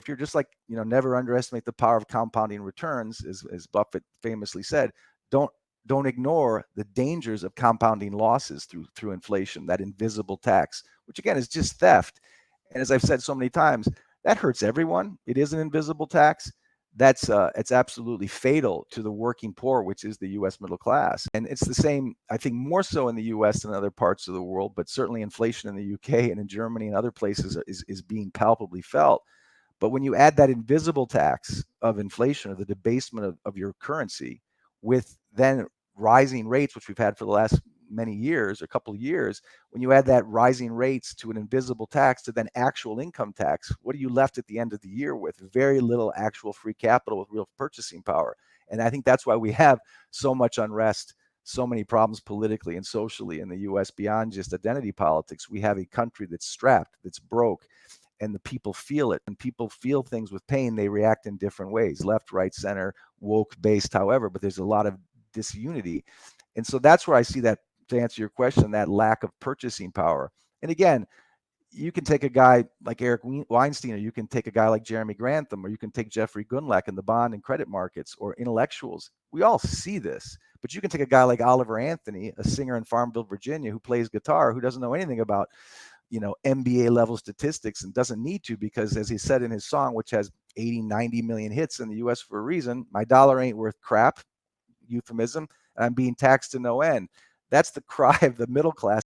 if you're just like, never underestimate the power of compounding returns, as Buffett famously said, don't ignore the dangers of compounding losses through inflation, that invisible tax, which again is just theft. And as I've said so many times, that hurts everyone. It is an invisible tax. It's absolutely fatal to the working poor, which is the U.S. middle class. And it's the same, I think, more so in the U.S. than other parts of the world, but certainly inflation in the U.K. and in Germany and other places is being palpably felt. But when you add that invisible tax of inflation, or the debasement of your currency, with then rising rates, which we've had for the last many years, a couple of years, when you add that rising rates to an invisible tax to then actual income tax, what are you left at the end of the year with? Very little actual free capital with real purchasing power. And I think that's why we have so much unrest, so many problems politically and socially in the US beyond just identity politics. We have a country that's strapped, that's broke, and the people feel it. When people feel things with pain, they react in different ways, left, right, center, woke based, however, but there's a lot of disunity. And so that's where I see that, to answer your question, that lack of purchasing power. And again, you can take a guy like Eric Weinstein, or you can take a guy like Jeremy Grantham, or you can take Jeffrey Gundlach in the bond and credit markets, or intellectuals. We all see this. But you can take a guy like Oliver Anthony, a singer in Farmville, Virginia, who plays guitar, who doesn't know anything about NBA level statistics, and doesn't need to, because as he said in his song, which has 80, 90 million hits in the US for a reason, my dollar ain't worth crap, euphemism, and I'm being taxed to no end. That's the cry of the middle class.